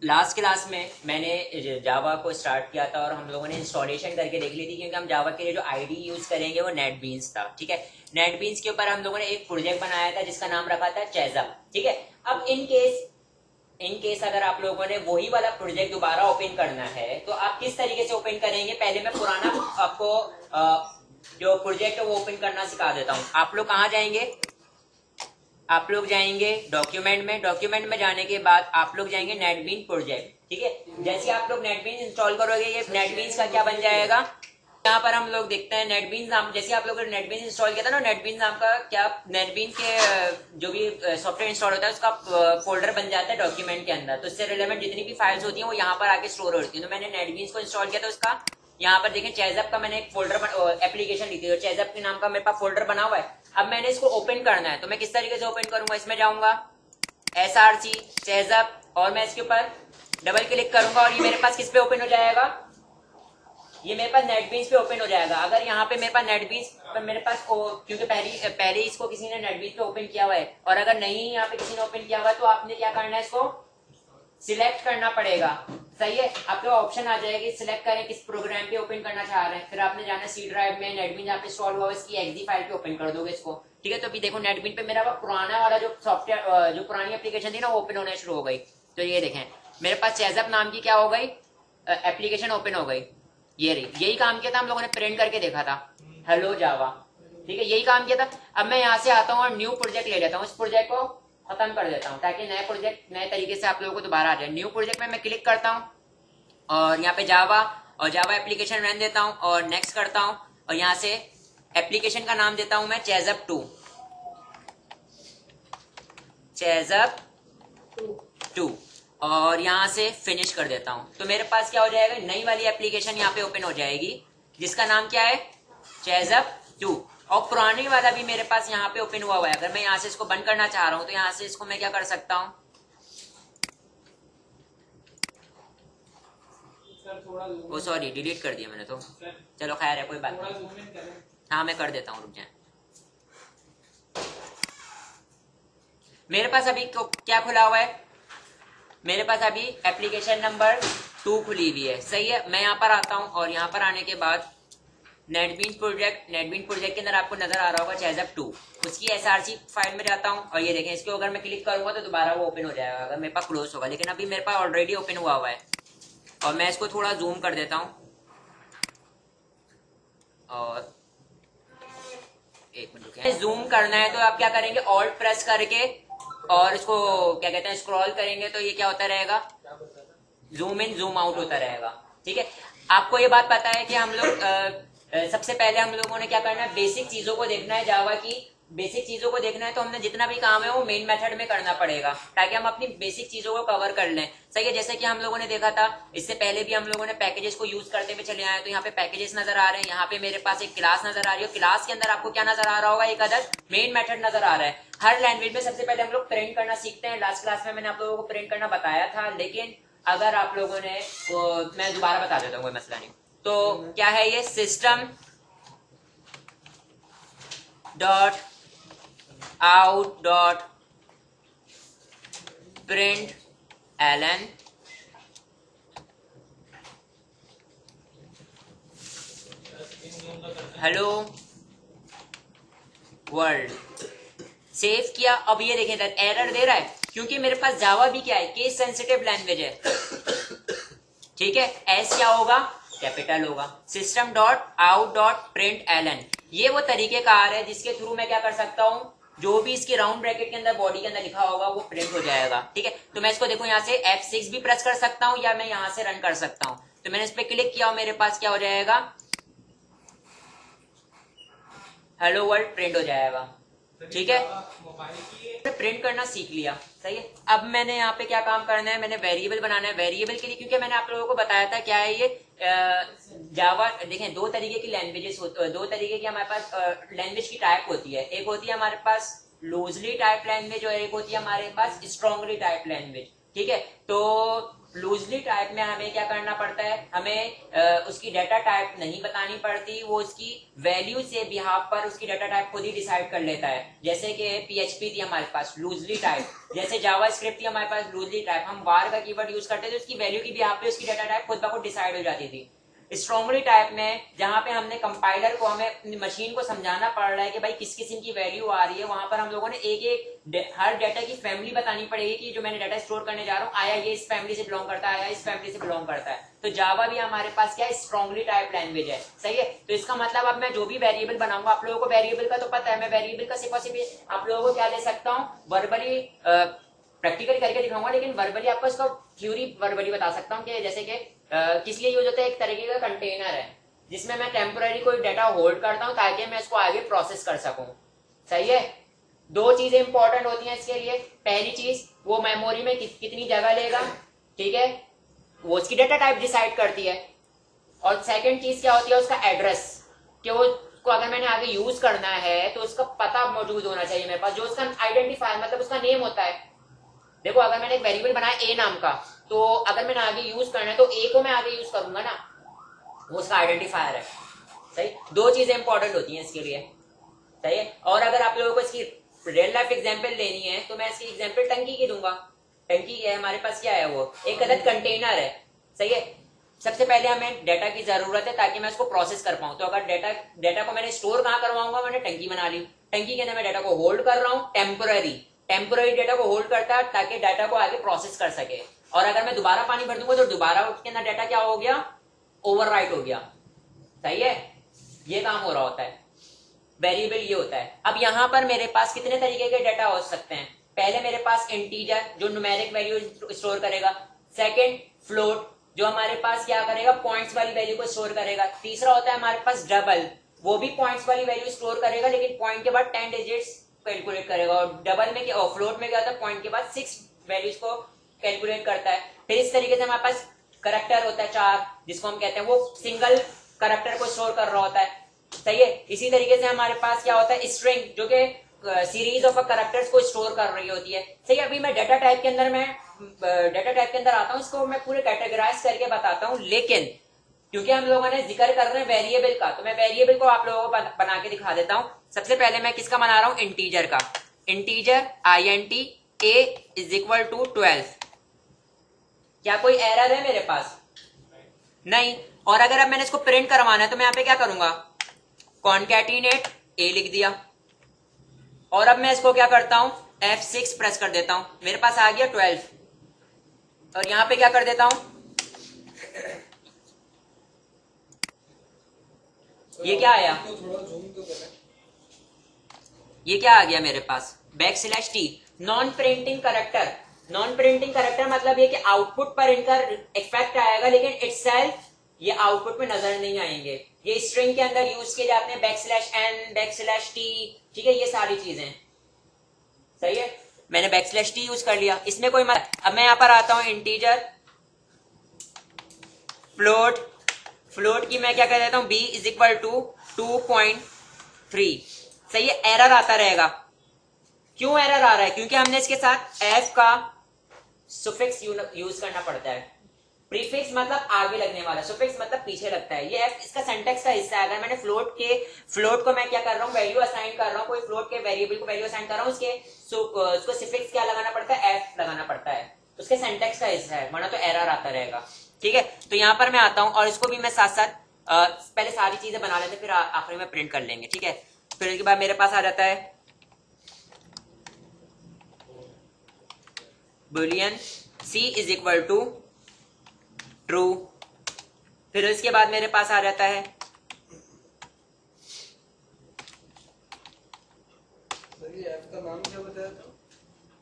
Last class में मैंने जावा को स्टार्ट किया था और हम लोगों ने इंस्टॉलेशन करके देख ली थी, क्योंकि हम जावा के लिए जो आईडी यूज करेंगे वो नेटबीन्स था। ठीक है, नेटबीन्स के ऊपर हम लोगों ने एक प्रोजेक्ट बनाया था जिसका नाम रखा था चेजअप। ठीक है, अब इन केस अगर आप लोगों ने वही वाला प्रोजेक्ट दोबारा ओपन करना है तो आप किस तरीके से ओपन करेंगे, पहले मैं पुराना आपको जो प्रोजेक्ट है वो ओपन करना सिखा देता हूँ। आप लोग कहाँ जाएंगे, आप लोग जाएंगे डॉक्यूमेंट में। डॉक्यूमेंट में जाने के बाद आप लोग जाएंगे नेटबीन प्रोजेक्ट। ठीक है, जैसे आप लोग नेटबीन इंस्टॉल करोगे ये नेटबीन्स का क्या बन जाएगा, यहाँ पर हम लोग देखते हैं नेटबीन्स नाम। जैसे आप लोगों ने नेटबीन्स इंस्टॉल किया था ना, नेटबीन्स नाम का क्या, नेटबीन के जो भी सॉफ्टवेयर इंस्टॉल होता है उसका फोल्डर बन जाता है डॉक्यूमेंट के अंदर। तो इससे रिलेवेंट जितनी भी फाइल्स होती हैं वो यहाँ पर आके स्टोर होती है। तो मैंने नेटबीन्स को इंस्टॉल किया था, उसका यहाँ पर देखें चेजअप का मैंने एक फोल्डर एप्लीकेशन ली थी, चेजअप के नाम का मेरे पास फोल्डर बना हुआ है। अब मैंने इसको ओपन करना है तो मैं किस तरीके से ओपन करूंगा, इसमें जाऊंगा SRC चेजअप और मैं इसके ऊपर डबल क्लिक करूंगा और ये मेरे पास किस पे ओपन हो जाएगा, ये मेरे पास नेटबीन्स पे ओपन हो जाएगा। अगर यहाँ पे मेरे पास नेटबीन्स पर मेरे पास क्योंकि पहले इसको किसी ने नेटबीन्स पे ओपन किया हुआ है, और अगर नहीं यहाँ पे किसी ने ओपन किया हुआ है तो आपने क्या करना है, इसको सिलेक्ट करना पड़ेगा। सही है, आपके ऑप्शन आ जाएगी, सिलेक्ट करें किस प्रोग्राम पे ओपन करना चाह रहे हैं, फिर आपने जाना सी ड्राइव में, नेटबीन जहाँ पे इंस्टॉल हुआ इसकी एक्जी फाइल पे ओपन कर दोगे इसको। ठीक है, तो अभी देखो नेटबीन पे मेरा पुराना वाला जो सॉफ्टवेयर जो पुरानी एप्लीकेशन थी ना वो ओपन होना शुरू हो गई। तो ये देखें मेरे पास चेजअप नाम की क्या हो गई, एप्लीकेशन ओपन हो गई। ये रही, यही काम किया था हम लोगों ने, प्रिंट करके देखा था हेलो जावा। ठीक है, यही काम किया था। अब मैं यहाँ से आता हूँ और न्यू प्रोजेक्ट ले लेता हूँ, इस प्रोजेक्ट को खत्म कर देता हूँ ताकि नए प्रोजेक्ट नए तरीके से आप लोगों को दोबारा आ जाए। न्यू प्रोजेक्ट में मैं क्लिक करता हूँ और यहाँ पे जावा और जावा एप्लीकेशन रन देता हूँ और नेक्स्ट करता हूँ और यहाँ से एप्लीकेशन का नाम देता हूँ मैं चेजअप 2, चेजअप 2 और यहाँ से फिनिश कर देता हूँ। तो मेरे पास क्या हो जाएगा, नई वाली एप्लीकेशन यहाँ पे ओपन हो जाएगी जिसका नाम क्या है, चेजअप 2। और पुरानी वाला भी मेरे पास यहाँ पे ओपन हुआ है। अगर मैं यहाँ से इसको बंद करना चाह रहा हूँ तो यहाँ से इसको मैं क्या कर सकता हूँ, वो सॉरी डिलीट कर दिया मैंने तो, चलो खैर है कोई बात नहीं। हाँ मैं कर देता हूँ, रुक जाए। मेरे पास अभी क्या खुला हुआ है, मेरे पास अभी एप्लीकेशन नंबर 2 खुली हुई है। सही है, मैं यहाँ पर आता हूँ और यहाँ पर आने के बाद नेटबीन प्रोजेक्ट के अंदर आपको नजर आ रहा होगा चेजअप 2, उसकी SRC फाइल में जाता हूँ और ये देखें इसको अगर मैं क्लिक करूंगा तो दोबारा वो ओपन हो जाएगा अगर मेरे पास क्लोज होगा, लेकिन अभी मेरे पास ऑलरेडी ओपन हुआ है। और मैं इसको थोड़ा जूम कर देता हूँ और एक मिनट रुकिए, जूम करना है तो आप क्या करेंगे, ऑल्ट प्रेस करके और इसको क्या कहते हैं स्क्रॉल करेंगे तो ये क्या होता रहेगा, जूम इन जूम आउट होता रहेगा। ठीक है, आपको ये बात पता है कि हम लोग सबसे पहले हम लोगों ने क्या करना है, बेसिक चीजों को देखना है, जावा की बेसिक चीजों को देखना है। तो हमने जितना भी काम है वो मेन मेथड में करना पड़ेगा ताकि हम अपनी बेसिक चीजों को कवर कर लें। सही है, जैसे कि हम लोगों ने देखा था इससे पहले भी हम लोगों ने पैकेजेस को यूज करते हुए चले आए। तो यहाँ पे पैकेजेस नजर आ रहे हैं, यहाँ पे मेरे पास एक क्लास नजर आ रही है, क्लास के अंदर आपको क्या नजर आ रहा होगा, एक अदद मेन मेथड नजर आ रहा है। हर लैंग्वेज में सबसे पहले हम लोग प्रिंट करना सीखते हैं। लास्ट क्लास में मैंने आप लोगों को प्रिंट करना बताया था, लेकिन अगर आप लोगों ने मैं दोबारा बता देता हूँ, कोई मसला नहीं। तो क्या है ये, system dot out dot print ln hello world, save किया। अब ये देखें एरर दे रहा है क्योंकि मेरे पास जावा भी क्या है, केस सेंसिटिव लैंग्वेज है। ठीक है, एस क्या होगा, कैपिटल होगा। System dot out dot print ln, ये वो तरीके का आ रहा है जिसके थ्रू मैं क्या कर सकता हूँ, जो भी इसके राउंड ब्रैकेट के अंदर बॉडी के अंदर लिखा होगा वो प्रिंट हो जाएगा। ठीक है, तो मैं इसको देखो यहाँ से F6 भी प्रेस कर सकता हूँ या मैं यहाँ से रन कर सकता हूँ। तो मैंने इस पर क्लिक किया और मेरे पास क्या हो जाएगा, हेलो वर्ल्ड प्रिंट हो जाएगा। ठीक है, प्रिंट करना सीख लिया। सही है, अब मैंने यहाँ पे क्या काम करना है, मैंने वेरिएबल बनाना है। वेरिएबल के लिए क्योंकि मैंने आप लोगों को बताया था क्या है ये जावा, देखें दो तरीके की लैंग्वेजेस होती है, दो तरीके की हमारे पास लैंग्वेज की टाइप होती है। एक होती है हमारे पास लूजली टाइप लैंग्वेज और एक होती है हमारे पास स्ट्रॉन्गली टाइप लैंग्वेज। ठीक है, तो लूजली टाइप में हमें क्या करना पड़ता है, हमें उसकी डाटा टाइप नहीं बतानी पड़ती, वो उसकी वैल्यू से बिहाफ पर उसकी डाटा टाइप खुद ही डिसाइड कर लेता है। जैसे कि PHP थी हमारे पास लूजली टाइप, जैसे जावा स्क्रिप्ट थी हमारे पास लूजली टाइप, हम वार का कीवर्ड यूज करते थे, उसकी वैल्यू की बिहाफ पे उसकी डाटा टाइप खुद ब खुद डिसाइड हो जाती थी। स्ट्रॉन्गली टाइप में जहां पे हमने कंपाइलर को, हमें अपनी मशीन को समझाना पड़ रहा है कि भाई किस किस्म की वैल्यू आ रही है, वहां पर हम लोगों ने एक एक हर डाटा की फैमिली बतानी पड़ेगी कि जो मैंने डाटा स्टोर करने जा रहा हूँ, आया ये इस फैमिली से बिलोंग करता है, आया इस फैमिली से बिलोंग करता है। तो जावा भी हमारे पास क्या है, स्ट्रॉन्गली टाइप लैंग्वेज है, सही है। तो इसका मतलब अब मैं जो भी वेरिएबल बनाऊंगा, आप लोगों को वेरिएबल का तो पता है, मैं वेरिएबल का सिर्फ आप लोगों को क्या दे सकता हूँ, वर्बली प्रैक्टिकल करके दिखाऊंगा, लेकिन वर्बली आपको इसका थ्योरी वर्बली बता सकता हूँ कि जैसे कि किस लिए यूज होता है, एक तरीके का कंटेनर है जिसमें मैं टेम्पोररी कोई डाटा होल्ड करता हूं ताकि मैं इसको आगे प्रोसेस कर सकूं, सही है। दो चीजें इंपॉर्टेंट होती हैं इसके लिए, पहली चीज वो मेमोरी में कितनी जगह लेगा, ठीक है, वो उसकी डाटा टाइप डिसाइड करती है। और सेकंड चीज क्या होती है, उसका एड्रेस, कि वो को अगर मैंने आगे यूज करना है तो उसका पता मौजूद होना चाहिए मेरे पास, जो उसका आइडेंटिफायर मतलब उसका नेम होता है। देखो अगर मैंने एक वेरिएबल बनाया ए नाम का, तो अगर मैंने आगे यूज करना है तो ए को मैं आगे यूज करूंगा ना, वो उसका आइडेंटिफायर है, सही। दो चीजें इंपॉर्टेंट होती हैं इसके लिए, सही है। और अगर आप लोगों को इसकी रियल लाइफ एग्जांपल लेनी है तो मैं इसकी एग्जांपल टंकी की दूंगा। टंकी है हमारे पास, क्या है वो, एक अदद कंटेनर है, सही है। सबसे पहले हमें डाटा की जरूरत है ताकि मैं इसको प्रोसेस कर पाऊं, तो अगर डाटा को मैंने स्टोर कहां करवाऊंगा, मैंने टंकी बना ली, टंकी के अंदर मैं डाटा को होल्ड कर रहा हूँ, टेम्पोररी डाटा को होल्ड करता है ताकि डाटा को आगे प्रोसेस कर सके। और अगर मैं दोबारा पानी भर दूंगा तो दोबारा उसके अंदर डाटा क्या हो गया, ओवरराइट हो गया, सही है। ये काम हो रहा होता है, वेरिएबल ये होता है। अब यहां पर मेरे पास कितने तरीके के डाटा हो सकते हैं, पहले मेरे पास इंटीजर जो न्यूमेरिक वैल्यू स्टोर करेगा, सेकंड फ्लोट जो हमारे पास क्या करेगा, पॉइंट्स वाली वैल्यू को स्टोर करेगा, तीसरा होता है हमारे पास डबल, वो भी पॉइंट्स वाली वैल्यू स्टोर करेगा लेकिन पॉइंट के बाद 10 डिजिट्स कैलकुलेट करेगा। और डबल में क्या, फ्लोट में क्या होता है, पॉइंट के बाद 6 वैल्यूज को कैलकुलेट करता है। फिर इस तरीके से हमारे पास करैक्टर होता है 4, जिसको हम कहते हैं, वो सिंगल करैक्टर को स्टोर कर रहा होता है, सही है। इसी तरीके से हमारे पास क्या होता है, स्ट्रिंग, जो कि सीरीज ऑफ करैक्टर्स को स्टोर कर रही होती है, सही। अभी मैं डाटा टाइप के अंदर आता हूँ, इसको मैं पूरे कैटेगराइज करके बताता हूँ, लेकिन क्योंकि हम लोगों ने जिक्र कर रहे हैं वेरिएबल का, तो मैं वेरिएबल को आप लोगों को बना के दिखा देता हूँ। सबसे पहले मैं किसका बना रहा हूँ, इंटीजर का। Integer INT A = 12। क्या कोई एरर है मेरे पास, नहीं। और अगर अब मैंने इसको प्रिंट करवाना है तो मैं यहाँ पे क्या करूंगा, कॉन्कैटिनेट A लिख दिया, और अब मैं इसको क्या करता हूं, F6 प्रेस कर देता हूं, मेरे पास आ गया 12। और यहां पे क्या कर देता हूं, ये क्या आया, ये क्या आ गया मेरे पास, \T, non printing character. Non printing character मतलब ये कि आउटपुट पर इनका इफेक्ट आएगा लेकिन इटसेल्फ ये आउटपुट में नजर नहीं आएंगे। ये स्ट्रिंग के अंदर यूज किए जाते हैं, \N, \T, ठीक है, ये सारी चीजें, सही है। मैंने \T यूज कर लिया, इसमें कोई मत। अब मैं यहां पर आता हूं, इंटीजर फ्लोट की मैं क्या कह देता हूं, B = 2.3, सही है। एरर आता रहेगा, क्यों एरर आ रहा है, क्योंकि हमने इसके साथ f का सुफिक्स यूज करना पड़ता है। प्रीफिक्स मतलब आगे लगने वाला, सुफिक्स मतलब पीछे लगता है। ये f इसका सिंटैक्स का हिस्सा है। अगर मैंने फ्लोट को मैं क्या कर रहा हूँ, वैल्यू असाइन कर रहा हूँ, कोई फ्लोट के वेरिएबल को वैल्यू असाइन कर रहा हूँ, उसको सुफिक्स क्या लगाना पड़ता है, f लगाना पड़ता है, उसके सिंटैक्स का हिस्सा है, वरना तो एरर आता रहेगा, ठीक है। तो यहाँ पर मैं आता हूँ और इसको भी मैं साथ साथ पहले सारी चीजें बना लेते, फिर आखिरी में प्रिंट कर लेंगे, ठीक है। फिर उसके बाद मेरे पास आ जाता है बूलियन C = ट्रू। फिर उसके बाद मेरे पास आ जाता है का नाम क्या बताया था,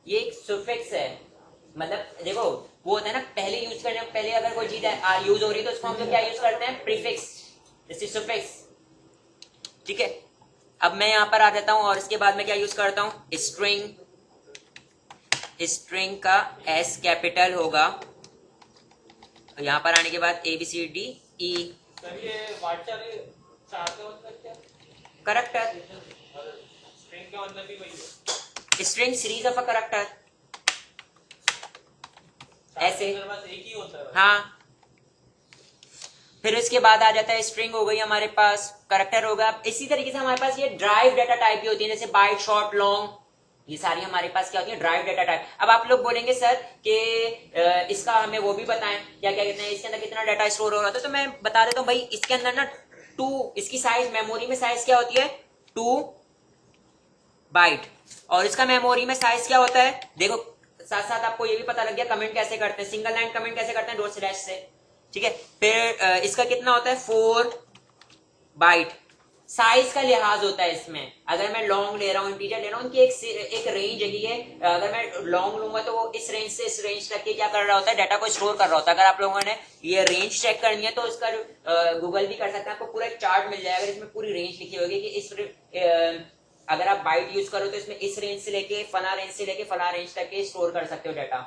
ये एक सुफिक्स है, मतलब देखो वो होता है ना, पहले यूज करने पहले अगर कोई चीज यूज हो रही है तो उसको हम लोग क्या यूज करते हैं, प्रीफिक्स, जैसे सुफिक्स, ठीक है। अब मैं यहां पर आ जाता हूं और इसके बाद मैं क्या यूज करता हूं, स्ट्रिंग का S कैपिटल होगा, यहां पर आने के बाद ABCDE, सर ये व्हाट्सएप चार का मतलब क्या, करैक्टर, स्ट्रिंग का मतलब भी वही है, string series of a character, ऐसे, मेरे पास एक ही होता है। हाँ। फिर उसके बाद आ जाता है स्ट्रिंग हो गई हमारे पास, करैक्टर होगा। इसी तरीके से हमारे पास ये ड्राइव डाटा टाइप भी होती है, जैसे बाइट, शॉर्ट, लॉन्ग, ये सारी हमारे पास क्या होती है, ड्राइव डाटा टाइप। अब आप लोग बोलेंगे सर कि इसका हमें वो भी बताएं, क्या क्या कहते हैं, इसके अंदर कितना डाटा स्टोर हो रहा था। तो मैं बता देता हूँ भाई, इसके अंदर ना 2, इसकी साइज मेमोरी में साइज क्या होती है, 2 बाइट, और इसका मेमोरी में साइज क्या होता है, देखो साथ साथ आपको ये भी पता लग गया कमेंट कैसे करते हैं, सिंगल लाइन कमेंट कैसे करते हैं, डॉट स्लैश से, ठीक है। फिर इसका कितना होता है, 4 बाइट। साइज का लिहाज होता है इसमें, अगर मैं लॉन्ग ले रहा हूँ, इंटीजर ले रहा हूँ, उनकी एक रेंज है। अगर मैं लॉन्ग लूंगा तो वो इस रेंज से इस रेंज तक के क्या कर रहा होता है, डाटा को स्टोर कर रहा होता है। अगर आप लोगों ने ये रेंज चेक करनी है तो उसका गूगल भी कर सकते हैं, आपको पूरा एक चार्ट मिल जाएगा इसमें पूरी रेंज लिखी होगी कि इस अगर आप बाइट यूज करो तो इसमें इस रेंज से लेके फला रेंज से लेके फला रेंज तक के स्टोर कर सकते हो डाटा,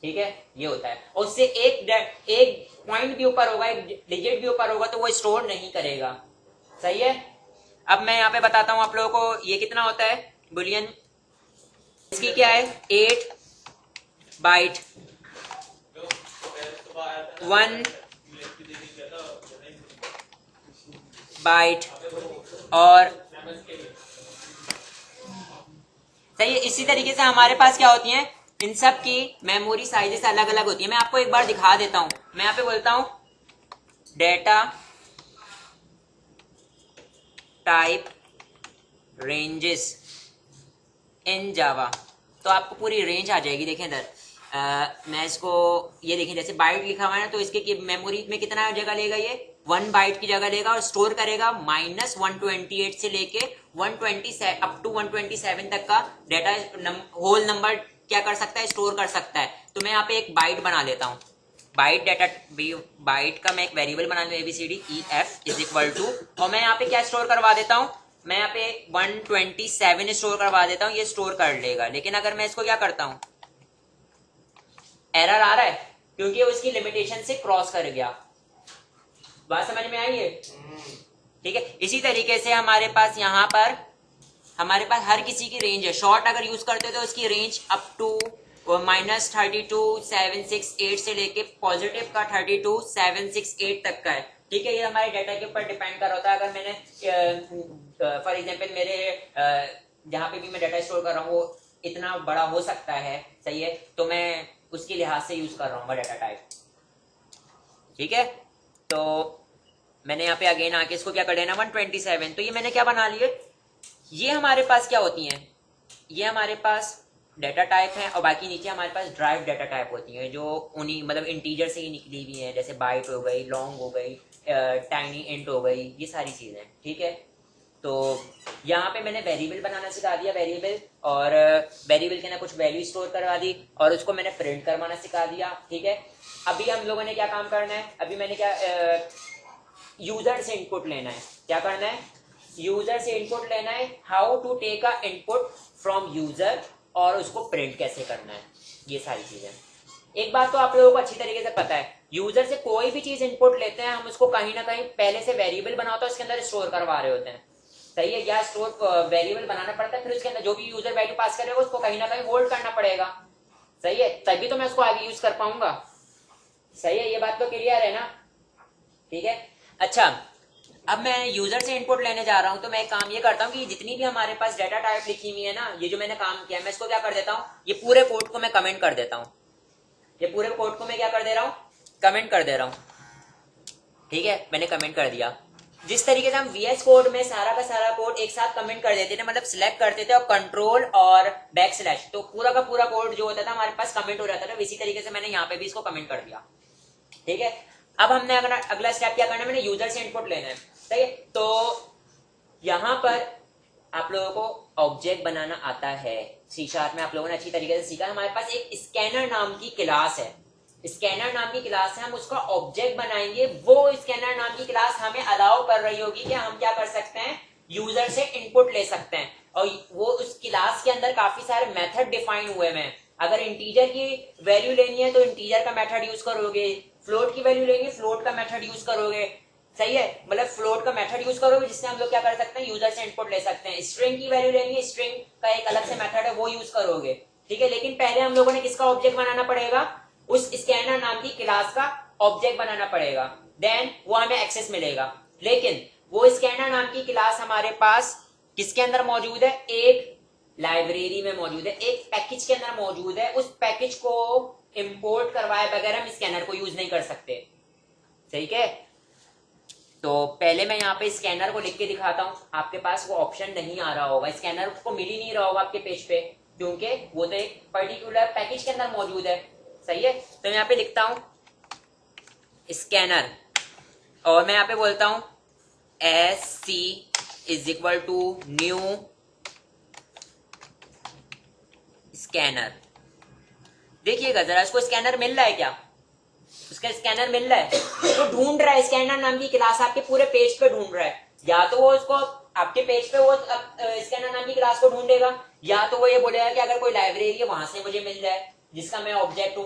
ठीक है। ये होता है, और उससे एक पॉइंट भी ऊपर होगा, एक डिजिट भी ऊपर होगा तो वो स्टोर नहीं करेगा, सही है। अब मैं यहाँ पे बताता हूं आप लोगों को ये कितना होता है बुलियन, इसकी क्या है 8 बाइट, 1 बाइट, और सही है। इसी तरीके से हमारे पास क्या होती है, इन सब की मेमोरी साइजेस अलग अलग होती है। मैं आपको एक बार दिखा देता हूं, मैं यहाँ पे बोलता हूं डेटा टाइप रेंजेस इन जावा, तो आपको पूरी रेंज आ जाएगी। देखें इधर, मैं इसको ये देखें, जैसे बाइट लिखा हुआ है ना, तो इसके मेमोरी में कितना जगह लेगा, ये 1 बाइट की जगह लेगा, और स्टोर करेगा -128 से लेके 127 अप टू 127 तक का डाटा, होल नंबर क्या कर सकता है, स्टोर कर सकता है। तो मैं यहाँ पे एक बाइट बना लेता हूँ, बाइट डाटा, बाइट का मैं एक वेरिएबल बना लूँ ABCDEF इज इक्वल टू, और मैं यहाँ पे क्या स्टोर करवा देता हूँ, मैं यहाँ पे 127 स्टोर करवा देता हूँ, ये स्टोर कर लेगा। लेकिन अगर मैं इसको क्या करता हूँ, एरर आ रहा है क्योंकि उसकी लिमिटेशन से क्रॉस कर गया। बात समझ में आई है, ठीक है। इसी तरीके से हमारे पास यहाँ पर हमारे पास हर किसी की रेंज है। शॉर्ट अगर यूज करते हो तो उसकी रेंज अप टू -32,768 से लेके पॉजिटिव का 32,768 तक का है, ठीक है। ये हमारे डाटा के ऊपर डिपेंड कर रहा होता है। अगर मैंने फॉर एग्जांपल मेरे जहाँ पे भी मैं डाटा स्टोर कर रहा हूँ वो इतना बड़ा हो सकता है, सही है, तो मैं उसके लिहाज से यूज कर रहा हूँ डाटा टाइप, ठीक है। तो मैंने यहाँ पे अगेन आके इसको क्या कर लेना 127, तो ये मैंने क्या बना लिए, ये हमारे पास क्या होती हैं, ये हमारे पास डाटा टाइप है, और बाकी नीचे हमारे पास ड्राइव डाटा टाइप होती है जो उन्हीं मतलब इंटीजर से ही निकली हुई है, जैसे बाइट हो गई, लॉन्ग हो गई, टाइनी इंट हो गई, ये सारी चीजें, ठीक है। तो यहाँ पे मैंने वेरिएबल बनाना सिखा दिया, वेरिएबल, और वेरिएबल के अंदर कुछ वैल्यू स्टोर करवा दी, और उसको मैंने प्रिंट करवाना सिखा दिया, ठीक है। अभी हम लोगों ने क्या काम करना है, अभी मैंने क्या यूजर से इनपुट लेना है, क्या करना है, यूजर से इनपुट लेना है, how to take a input from user, और उसको प्रिंट कैसे करना है, ये सारी चीजें। एक बात तो आप लोगों को अच्छी तरीके से पता है, यूजर से कोई भी चीज इनपुट लेते हैं हम उसको कहीं ना कहीं पहले से वेरिएबल बना होता है, उसके अंदर स्टोर करवा रहे होते हैं, सही है, या स्टोर वेरिएबल बनाना पड़ता है, फिर उसके अंदर जो भी यूजर वैल्यू पास करेगा उसको कहीं ना कहीं होल्ड करना पड़ेगा, सही है, तभी तो मैं उसको आगे यूज कर पाऊंगा, सही है। ये बात तो क्लियर है ना, ठीक है। अच्छा, अब मैं यूजर से इनपुट लेने जा रहा हूं, तो मैं एक काम ये करता हूं कि जितनी भी हमारे पास डाटा टाइप लिखी हुई है ना, ये जो मैंने काम किया, मैं इसको क्या कर देता हूं, ये पूरे कोड को मैं कमेंट कर देता हूं, ये पूरे कोड को मैं क्या कर दे रहा हूं, कमेंट कर दे रहा हूं, ठीक है, मैंने कमेंट कर दिया। जिस तरीके से हम VS कोड में सारा का सारा कोड एक साथ कमेंट कर देते थे, मतलब सिलेक्ट करते थे और कंट्रोल और बैकस्लैश, तो पूरा का पूरा कोड जो होता था हमारे पास कमेंट हो जाता था, इसी तरीके से मैंने यहाँ पे भी इसको कमेंट कर दिया, ठीक है। अब हमने अगला स्टेप क्या करना है, मैंने यूजर से इनपुट लेना है, सही है। तो यहां पर आप लोगों को ऑब्जेक्ट बनाना आता है, C# में आप लोगों ने अच्छी तरीके से सीखा। हमारे पास एक स्कैनर नाम की क्लास है, स्कैनर नाम की क्लास है, हम उसका ऑब्जेक्ट बनाएंगे। वो स्कैनर नाम की क्लास हमें अलाउ कर रही होगी कि हम क्या कर सकते हैं, यूजर से इनपुट ले सकते हैं, और वो उस क्लास के अंदर काफी सारे मेथड डिफाइन हुए हैं। अगर इंटीजर की वैल्यू लेनी है तो इंटीजर का मेथड यूज करोगे, फ्लोट की वैल्यू लेंगे फ्लोट का मेथड यूज करोगे, सही है, मतलब फ्लोट का मेथड यूज करोगे जिससे हम लोग क्या कर सकते हैं, यूजर से इनपुट ले सकते हैं। स्ट्रिंग की वैल्यू लेंगे, स्ट्रिंग का एक अलग से मेथड है वो यूज करोगे, ठीक है। लेकिन पहले हम लोगों ने किसका ऑब्जेक्ट बनाना पड़ेगा, उस स्कैनर नाम की क्लास का ऑब्जेक्ट बनाना पड़ेगा, देन वो हमें एक्सेस मिलेगा। लेकिन वो स्कैनर नाम की क्लास हमारे पास किसके अंदर मौजूद है, एक लाइब्रेरी में मौजूद है, एक पैकेज के अंदर मौजूद है। उस पैकेज को इंपोर्ट करवाए बगैर हम स्कैनर को यूज नहीं कर सकते। सही है। तो पहले मैं यहाँ पे स्कैनर को लिख के दिखाता हूँ, आपके पास वो ऑप्शन नहीं आ रहा होगा, स्कैनर को मिल ही नहीं रहा होगा आपके पेज पे, क्योंकि वो तो एक पर्टिकुलर पैकेज के अंदर मौजूद है। सही है। तो यहाँ पे लिखता हूँ स्कैनर, और मैं यहाँ पे बोलता हूँ SC is equal to new scanner. देखिएगा जरा, इसको स्कैनर मिल रहा है क्या, उसका स्कैनर मिल रहा है, तो ढूंढ रहा है स्कैनर नाम की क्लास आपके पूरे पेज पे ढूंढ रहा है। या तो वो उसको आपके पेज पे वो स्कैनर नाम की क्लास को ढूंढेगा, या तो वो ये बोलेगा कि अगर कोई लाइब्रेरी है वहां से मुझे मिल जाए जिसका मैं ऑब्जेक्ट हूं।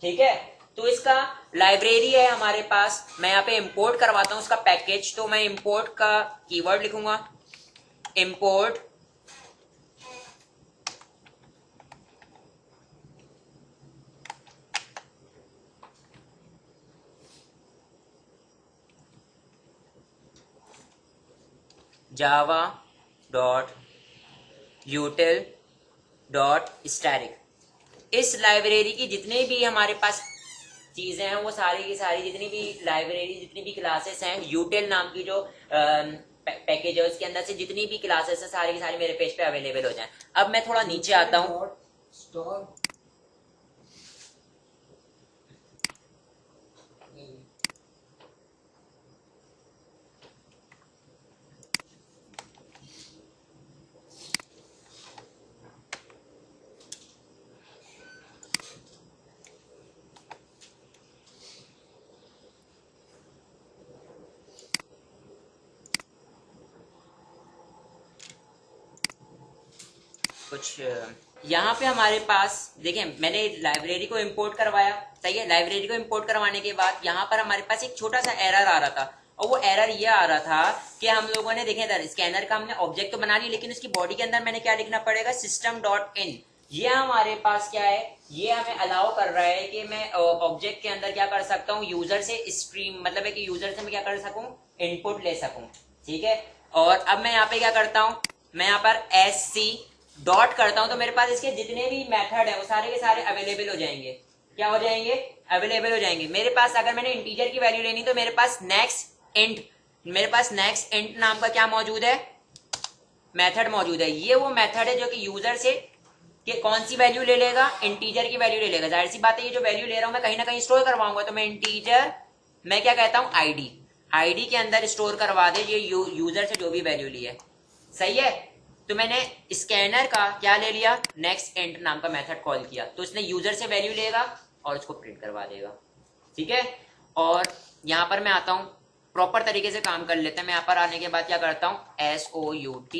ठीक है। तो इसका लाइब्रेरी है हमारे पास, मैं यहाँ पे इंपोर्ट करवाता हूँ उसका पैकेज। तो मैं इंपोर्ट का कीवर्ड लिखूंगा, import java dot util dot static। इस लाइब्रेरी की जितने भी हमारे पास चीजें हैं वो सारी की सारी, जितनी भी लाइब्रेरी, जितनी भी क्लासेस हैं, यूटिल नाम की जो पैकेज है उसके अंदर से जितनी भी क्लासेस है सारी की सारी मेरे पेज पे अवेलेबल हो जाए। अब मैं थोड़ा नीचे आता हूँ, कुछ यहाँ पे हमारे पास देखिए, मैंने लाइब्रेरी को इंपोर्ट करवाया। सही है। लाइब्रेरी को इंपोर्ट करवाने के बाद यहाँ पर हमारे पास एक छोटा सा एरर आ रहा था, और वो एरर ये आ रहा था कि हम लोगों ने देखे था स्कैनर का हमने ऑब्जेक्ट तो बना लिया, लेकिन उसकी बॉडी के अंदर मैंने क्या लिखना पड़ेगा, सिस्टम डॉट इन। ये हमारे पास क्या है, ये हमें अलाउ कर रहा है कि मैं ऑब्जेक्ट के अंदर क्या कर सकता हूँ, यूजर से स्ट्रीम, मतलब है कि यूजर से मैं क्या कर सकूं, इनपुट ले सकूं। ठीक है। और अब मैं यहाँ पे क्या करता हूँ, मैं यहाँ पर SC डॉट करता हूं, तो मेरे पास इसके जितने भी मेथड है वो सारे के सारे अवेलेबल हो जाएंगे। क्या हो जाएंगे, अवेलेबल हो जाएंगे। मेरे पास अगर मैंने इंटीजर की वैल्यू लेनी तो मेरे पास नेक्स्ट इंट, मेरे पास नेक्स्ट इंट नाम का क्या मौजूद है, मेथड मौजूद है। ये वो मेथड है जो कि यूजर से कि कौन सी वैल्यू ले लेगा, इंटीजर की वैल्यू ले लेगा। जाहिर सी बात है ये जो वैल्यू ले रहा हूं मैं कहीं ना कहीं स्टोर करवाऊंगा, तो मैं इंटीजर, मैं क्या कहता हूं, आईडी के अंदर स्टोर करवा दे ये यूजर से जो भी वैल्यू ली है। सही है। तो मैंने स्कैनर का क्या ले लिया, नेक्स्ट इंट नाम का मेथड कॉल किया, तो इसने यूजर से वैल्यू लेगा और उसको प्रिंट करवा देगा। ठीक है। और यहां पर मैं आता हूं, प्रॉपर तरीके से काम कर लेते हैं। मैं यहाँ पर आने के बाद क्या करता हूँ, SOUT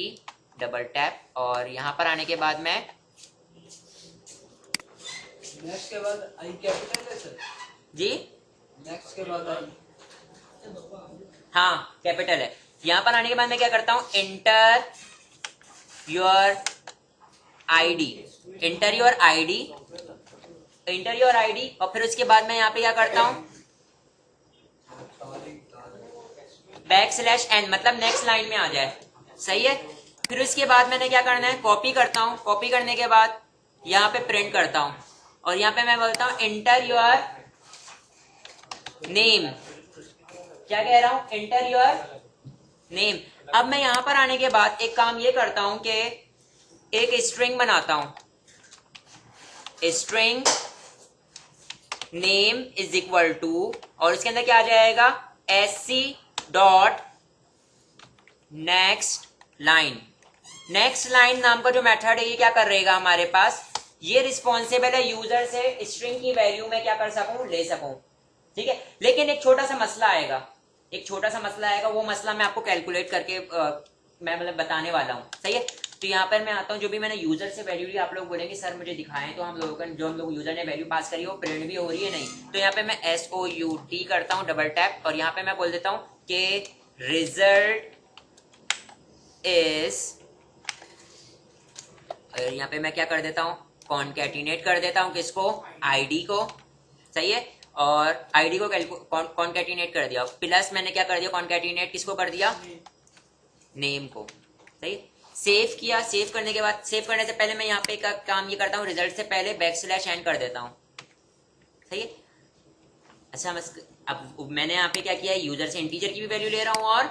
डबल टैप, और यहाँ पर आने के बाद मैं नेक्स्ट के बाद आई कैपिटल है सर जी, नेक्स्ट के बाद आई, हाँ कैपिटल है। यहाँ पर आने के बाद मैं क्या करता हूँ, inter your ID, inter your ID, inter your ID, और फिर उसके बाद मैं यहाँ पे क्या करता हूँ, \n, मतलब नेक्स्ट लाइन में आ जाए। सही है। फिर उसके बाद मैंने क्या करना है, कॉपी करता हूँ, कॉपी करने के बाद यहाँ पे प्रिंट करता हूँ, और यहाँ पे मैं बोलता हूँ इंटर योर नेम। क्या कह रहा हूँ, इंटर योर नेम। अब मैं यहां पर आने के बाद एक काम ये करता हूं कि एक स्ट्रिंग बनाता हूं, string name is equal to, और इसके अंदर क्या आ जाएगा, SC dot next line. Next line नाम का जो मेथड है ये क्या कर रहेगा हमारे पास, ये रिस्पॉन्सिबल है यूजर से स्ट्रिंग की वैल्यू में क्या कर सकूं, ले सकूं। ठीक है। लेकिन एक छोटा सा मसला आएगा, एक छोटा सा मसला आएगा, वो मसला मैं आपको कैलकुलेट करके मैं मतलब बताने वाला हूँ। सही है। तो यहाँ पर मैं आता हूँ, जो भी मैंने यूजर से वैल्यू ली, आप लोग बोलेंगे सर मुझे दिखाएं, तो हम लोगों का जो हम लोग यूजर ने वैल्यू पास करी है वो प्रिंट भी हो रही है नहीं, तो यहाँ पे मैं SOUT करता हूँ डबल टैप, और यहाँ पे मैं बोल देता हूँ कि रिजल्ट इज, और यहाँ पे मैं क्या कर देता हूँ, कॉन्कैटिनेट कर देता हूँ किसको, आईडी को, सही है। और आईडी को कॉन्कैटिनेट कर दिया, प्लस मैंने क्या कर दिया, कॉन्कैटिनेट किसको कर दिया, नेम को। सही है। सेव किया, सेव करने के बाद, सेव करने से पहले मैं यहाँ पे एक काम ये करता हूँ, रिजल्ट से पहले \n कर देता हूँ। सही है। अच्छा अब मैंने यहाँ पे क्या किया है, यूजर से इंटीजर की भी वैल्यू ले रहा हूँ और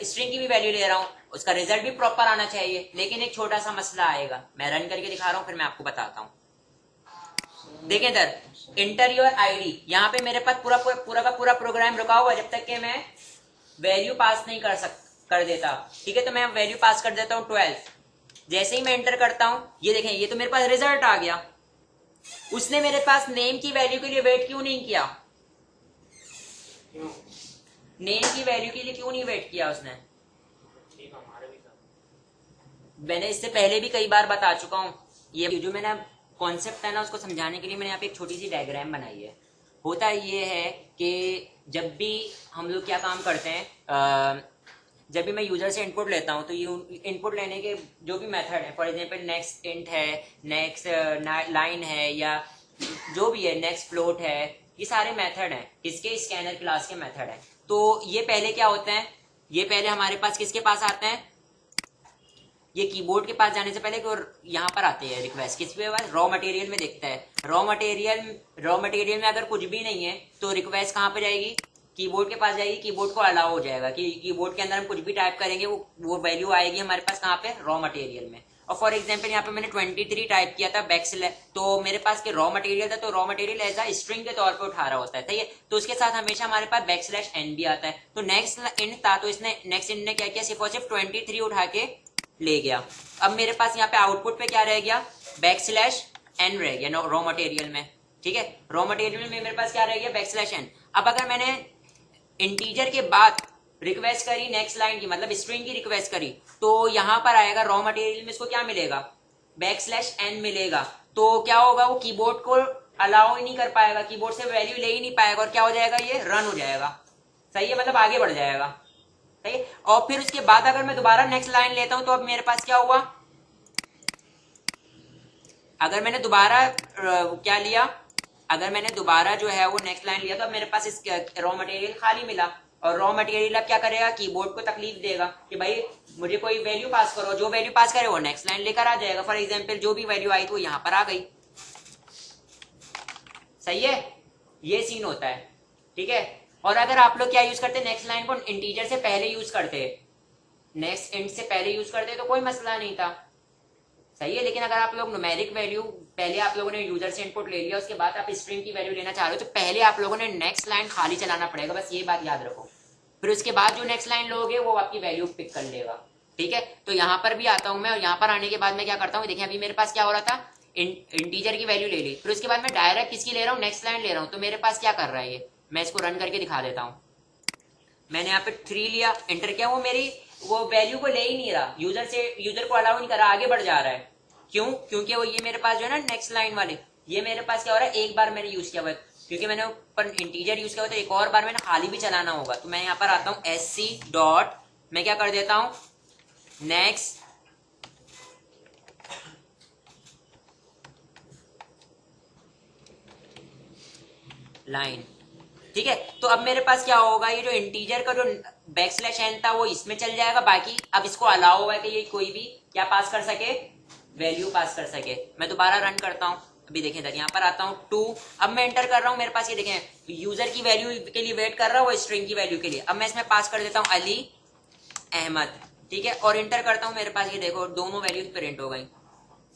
स्ट्रिंग की भी वैल्यू ले रहा हूँ, उसका रिजल्ट भी प्रॉपर आना चाहिए। लेकिन एक छोटा सा मसला आएगा, मैं रन करके दिखा रहा हूँ, फिर मैं आपको बताता हूँ। देखें इधर, इंटर योर आईडी, यहाँ पे मेरे पास पूरा का पूरा प्रोग्राम रुका हुआ जब तक कि मैं वैल्यू पास नहीं कर देता। ठीक है, तो मैं वैल्यू पास कर देता हूँ 12। जैसे ही मैं एंटर करता हूँ, ये देखें, ये तो मेरे पास रिजल्ट आ गया। उसने मेरे पास नेम की वैल्यू के लिए वेट क्यों नहीं किया, नेम की वैल्यू के लिए क्यों नहीं वेट किया उसने? मैंने इससे पहले भी कई बार बता चुका हूं, ये जो मैंने कॉन्सेप्ट है ना, उसको समझाने के लिए मैंने यहाँ पे एक छोटी सी डायग्राम बनाई है। होता ये है कि जब भी हम लोग क्या काम करते हैं, जब भी मैं यूजर से इनपुट लेता हूं, तो ये इनपुट लेने के जो भी मेथड है, फॉर एग्जांपल नेक्स्ट इंट है, नेक्स्ट लाइन है, या जो भी है, नेक्स्ट फ्लोट है, ये सारे मेथड हैं, इसके स्कैनर क्लास के मेथड हैं। तो ये पहले क्या होते हैं, ये पहले हमारे पास किसके पास आते हैं, ये कीबोर्ड के पास जाने से पहले यहाँ पर आते हैं रिक्वेस्ट, किस पे, रॉ मटेरियल में देखता है। रॉ मटेरियल में अगर कुछ भी नहीं है तो रिक्वेस्ट कहाँ पे जाएगी, कीबोर्ड के पास जाएगी, कीबोर्ड को अलाउ हो जाएगा कि कीबोर्ड के अंदर हम कुछ भी टाइप करेंगे, वो वैल्यू आएगी हमारे पास कहाँ पे, रॉ मटेरियल में। और फॉर एग्जांपल यहाँ पे मैंने 23 टाइप किया था तो मेरे पास के रॉ मटेरियल था, तो raw material as a string के तौर पे उठा रहा होता है। सही है, तो उसके साथ हमेशा हमारे पास \n भी आता है। तो नेक्स्ट इंट था, तो इसने नेक्स्ट इंट ने क्या किया, सिर्फ और सिर्फ 23 उठा के ले गया। अब मेरे पास यहाँ पे आउटपुट पे क्या रह गया, \n रह गया रॉ मटेरियल में। ठीक है, रॉ मटेरियल में मेरे पास क्या रह गया, \n। अब अगर मैंने इंटीजर के बाद रिक्वेस्ट करी नेक्स्ट लाइन की, मतलब स्ट्रिंग की रिक्वेस्ट करी, तो यहां पर आएगा रॉ मटेरियल में इसको क्या मिलेगा, \n मिलेगा। तो क्या होगा, वो कीबोर्ड को अलाउ ही नहीं कर पाएगा, कीबोर्ड से वैल्यू ले ही नहीं पाएगा, और क्या हो जाएगा, ये रन हो जाएगा। सही है, मतलब आगे बढ़ जाएगा। सही है। और फिर उसके बाद अगर मैं दोबारा नेक्स्ट लाइन लेता हूं, तो अब मेरे पास क्या हुआ, अगर मैंने दोबारा क्या लिया, अगर मैंने दोबारा जो है वो नेक्स्ट लाइन लिया, तो अब मेरे पास इस रॉ मटेरियल खाली मिला। और रॉ मटेरियल अब क्या करेगा, कीबोर्ड को तकलीफ देगा कि भाई मुझे कोई वैल्यू पास करो, जो वैल्यू पास करे वो नेक्स्ट लाइन लेकर आ जाएगा। फॉर एग्जांपल जो भी वैल्यू आई तो यहां पर आ गई। सही है, ये सीन होता है। ठीक है, और अगर आप लोग क्या यूज करते, नेक्स्ट लाइन को इंटीजर से पहले यूज करते, नेक्स्ट इंट से पहले यूज करते, तो कोई मसला नहीं था। सही है, लेकिन अगर आप लोग न्यूमेरिक वैल्यू, पहले आप लोगों ने यूजर से इनपुट ले लिया, उसके बाद आप स्ट्रिंग की वैल्यू लेना चाह रहे हो, तो पहले आप लोगों ने नेक्स्ट लाइन खाली चलाना पड़ेगा, बस ये बात याद रखो। फिर उसके बाद जो नेक्स्ट लाइन लोगे वो आपकी वैल्यू पिक कर लेगा। ठीक है, तो यहाँ पर भी आता हूं मैं, और यहाँ पर आने के बाद मैं क्या करता हूँ, देखिए अभी मेरे पास क्या हो रहा था, इंटीजर की वैल्यू ले ली, फिर उसके बाद मैं डायरेक्ट किसकी ले रहा हूँ, नेक्स्ट लाइन ले रहा हूँ। तो मेरे पास क्या कर रहा है ये, मैं इसको रन करके दिखा देता हूँ। मैंने यहाँ पे 3 लिया, एंटर किया, वो मेरी वो वैल्यू को ले ही नहीं रहा, यूजर को अलाउ नहीं कर रहा, आगे बढ़ जा रहा है। क्यों, क्योंकि वो ये मेरे पास जो है ना नेक्स्ट लाइन वाले, ये मेरे पास क्या हो रहा है, एक बार मैंने यूज किया हुआ है, क्योंकि मैंने ऊपर इंटीजर यूज किया हुआ, तो एक और बार मैंने खाली भी चलाना होगा। तो मैं यहाँ पर आता हूँ sc डॉट, मैं क्या कर देता हूँ, नेक्स्ट लाइन। ठीक है, तो अब मेरे पास क्या होगा, ये जो इंटीजर का जो \n था वो इसमें चल जाएगा, बाकी अब इसको अलाउ हुआ है कि ये कोई भी क्या पास कर सके, वैल्यू पास कर सके। मैं दोबारा रन करता हूं, अभी देखें इधर, यहाँ पर आता हूं 2, अब मैं एंटर कर रहा हूं, मेरे पास ये देखें यूजर की वैल्यू के लिए वेट कर रहा हूं, वो स्ट्रिंग की वैल्यू के लिए। अब मैं इसमें पास कर देता हूं अली अहमद। ठीक है, और एंटर करता हूं, मेरे पास ये देखो दोनों वैल्यूज प्रिंट हो गई।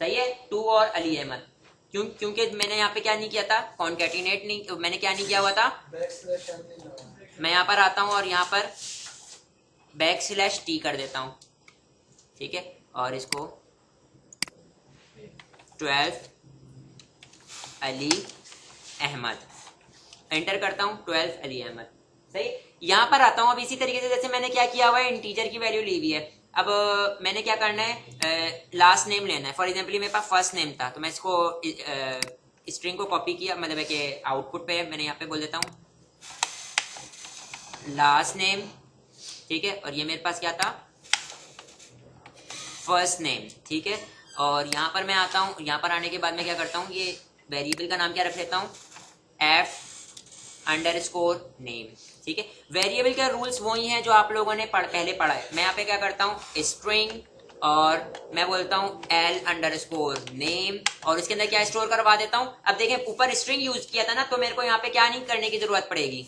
सही है, 2 और अली अहमद। क्योंकि मैंने यहाँ पे क्या नहीं किया था, कॉन्कैटिनेट नहीं, मैंने क्या नहीं किया हुआ था। मैं यहाँ पर आता हूँ और यहाँ पर \t कर देता हूँ। ठीक है, और इसको 12 अली अहमद, एंटर करता हूँ 12 अली अहमद। सही, यहाँ पर आता हूँ। अब इसी तरीके से जैसे मैंने क्या किया हुआ है, इंटीजर की वैल्यू ली हुई है, अब मैंने क्या करना है, लास्ट नेम लेना है। फॉर एग्जांपल मेरे पास फर्स्ट नेम था, तो मैं इसको स्ट्रिंग को कॉपी किया, मतलब कि आउटपुट पे मैंने यहाँ पे बोल देता हूँ लास्ट नेम। ठीक है, और ये मेरे पास क्या था, फर्स्ट नेम। ठीक है, और यहाँ पर मैं आता हूँ, यहाँ पर आने के बाद मैं क्या करता हूँ, ये वेरिएबल का नाम क्या रख लेता हूँ, f_name। ठीक है, वेरिएबल के रूल्स वही हैं जो आप लोगों ने पहले पढ़ा है। मैं यहाँ पे क्या करता हूँ, स्ट्रिंग, और मैं बोलता हूँ l_name, और उसके अंदर क्या स्टोर करवा देता हूँ। अब देखें ऊपर स्ट्रिंग यूज किया था ना, तो मेरे को यहाँ पे क्या नहीं करने की जरूरत पड़ेगी,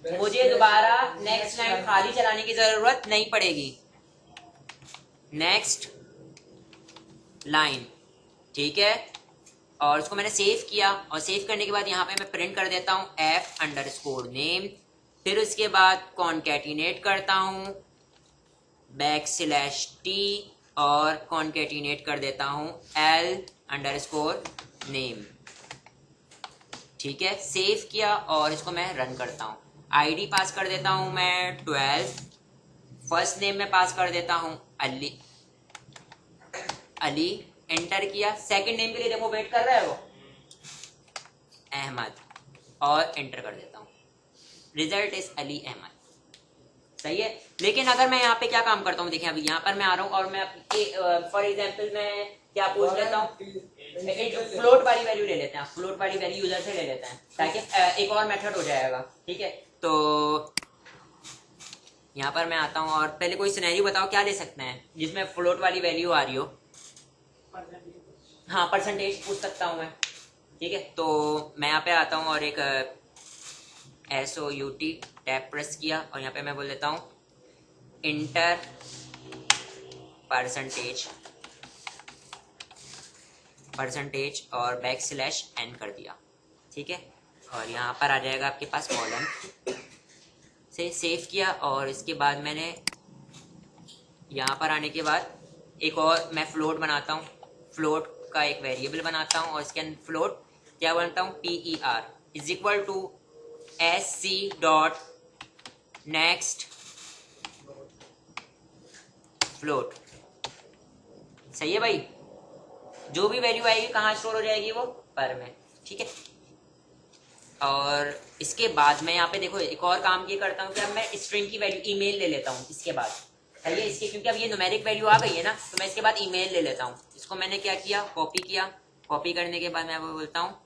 मुझे दोबारा नेक्स्ट लाइन खाली चलाने की जरूरत नहीं पड़ेगी। नेक्स्ट लाइन, ठीक है, और उसको मैंने सेव किया, और सेव करने के बाद यहाँ पे मैं प्रिंट कर देता हूँ f_name। फिर उसके बाद कॉन्केटिनेट करता हूँ \t, और कॉन्केटिनेट कर देता हूँ l_name। ठीक है, सेव किया और इसको मैं रन करता हूँ। आईडी पास कर देता हूँ मैं 12, फर्स्ट नेम में पास कर देता हूँ अली, एंटर किया। सेकंड नेम के लिए देखो वेट कर रहा है वो, अहमद, और एंटर कर देता हूँ। Result is Ali Ahmad. सही है, लेकिन अगर मैं यहाँ पे क्या काम करता हूँ, देखें अभी यहाँ पर मैं आ रहा हूँ और मैं फॉर एग्जाम्पल मैं क्या पूछ लेता हूँ, फ्लोट वाली वैल्यू ले लेते हैं, फ्लोट वाली वैल्यू यूजर से ले लेते हैं ताकि एक और मेथड हो जाएगा। ठीक है, तो यहाँ पर मैं आता हूँ और पहले कोई सिनेरियो बताओ क्या ले सकते हैं जिसमें फ्लोट वाली वैल्यू आ रही हो। हाँ, परसेंटेज पूछ सकता हूँ मैं। ठीक है, तो मैं यहाँ पे आता हूँ और एक SOUT टैब प्रेस किया, और यहाँ पे मैं बोल देता हूँ इंटर परसेंटेज और \n कर दिया। ठीक है, और यहाँ पर आ जाएगा आपके पास कॉलम से, सेव किया, और इसके बाद मैंने यहाँ पर आने के बाद एक और मैं फ्लोट बनाता हूँ, फ्लोट का एक वेरिएबल बनाता हूँ, और इसके अंदर फ्लोट क्या बनाता हूँ, PER is equal to SC.next float. सही है भाई, जो भी वैल्यू आएगी कहाँ स्टोर हो जाएगी, वो पर में। ठीक है, और इसके बाद मैं यहाँ पे देखो एक और काम ये करता हूँ कि अब मैं स्ट्रिंग की वैल्यू ईमेल ले लेता हूँ इसके बाद। सही है, इसके क्योंकि अब ये न्यूमेरिक वैल्यू आ गई है ना, तो मैं इसके बाद ईमेल ले लेता हूँ। इसको मैंने क्या किया, कॉपी किया, कॉपी करने के बाद मैं वो बोलता हूँ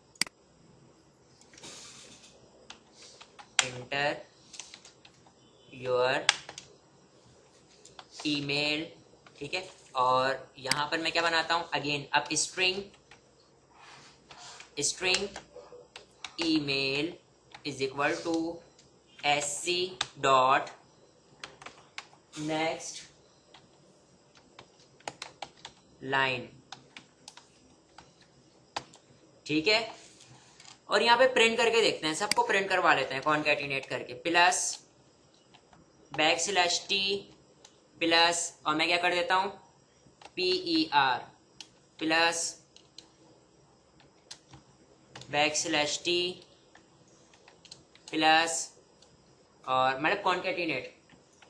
इंटर योर ईमेल। ठीक है, और यहाँ पर मैं क्या बनाता हूँ, अगेन अब string email is equal to SC.next line. ठीक है, और यहाँ पे प्रिंट करके देखते हैं, सबको प्रिंट करवा लेते हैं कॉन्कैटिनेट करके, प्लस \t प्लस, और मैं क्या कर देता हूँ PER प्लस \t प्लस, और मतलब कॉन्कैटिनेट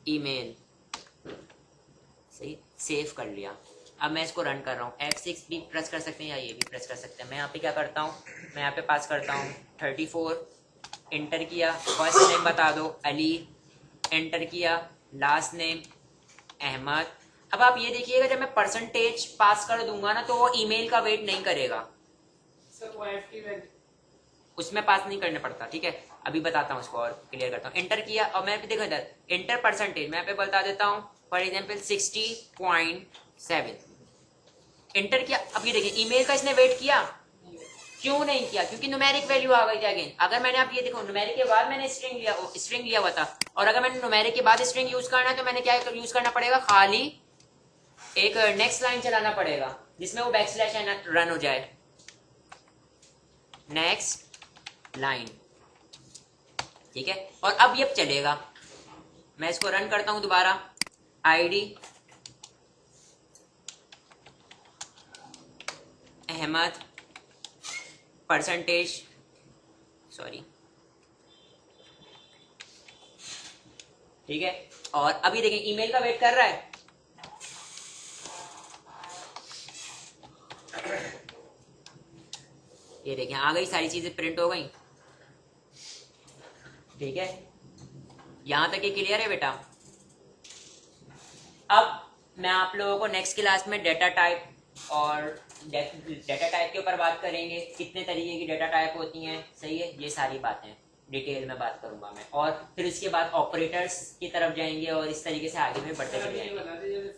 ईमेल। सही, सेव कर लिया। अब मैं इसको रन कर रहा हूँ, F6 भी प्रेस कर सकते हैं या ये भी प्रेस कर सकते हैं। मैं यहाँ पे क्या करता हूँ, मैं यहाँ पे पास करता हूँ 34, एंटर किया, फर्स्ट नेम बता दो अली, एंटर किया, लास्ट नेम अहमद। अब आप ये देखिएगा जब मैं परसेंटेज पास कर दूंगा ना, तो वो ईमेल का वेट नहीं करेगा, सर वो FT वैल्यू उसमें पास नहीं करना पड़ता। ठीक है, अभी बताता हूँ, उसको और क्लियर करता हूँ। एंटर किया, और मैं देखो इधर एंटर परसेंटेज, मैं यहाँ पे बता देता हूँ फॉर एग्जाम्पल 60.7, एंटर किया। अब ये देखिए ईमेल का इसने वेट किया, क्यों नहीं किया, क्योंकि न्यूमेरिक वैल्यू आ गई थी अगेन। अगर मैंने आप ये देखो न्यूमेरिक के बाद मैंने स्ट्रिंग लिया हुआ था, और अगर मैंने न्यूमेरिक के बाद स्ट्रिंग यूज करना है तो मैंने क्या यूज करना पड़ेगा, खाली एक नेक्स्ट लाइन चलाना पड़ेगा जिसमें वो \n रन हो जाए, नेक्स्ट लाइन। ठीक है, और अब ये चलेगा। मैं इसको रन करता हूं दोबारा, आईडी अहमद परसेंटेज, सॉरी, ठीक है, और अभी देखें ईमेल का वेट कर रहा है। ये देखें आ गई, सारी चीजें प्रिंट हो गई। ठीक है, यहां तक ये क्लियर है बेटा। अब मैं आप लोगों को नेक्स्ट क्लास में डेटा टाइप और डेटा टाइप के ऊपर बात करेंगे, कितने तरीके की डेटा टाइप होती हैं, सही है, ये सारी बातें डिटेल में बात करूंगा मैं। और फिर उसके बाद ऑपरेटर्स की तरफ जाएंगे और इस तरीके से आगे में बढ़ते चले जाएंगे।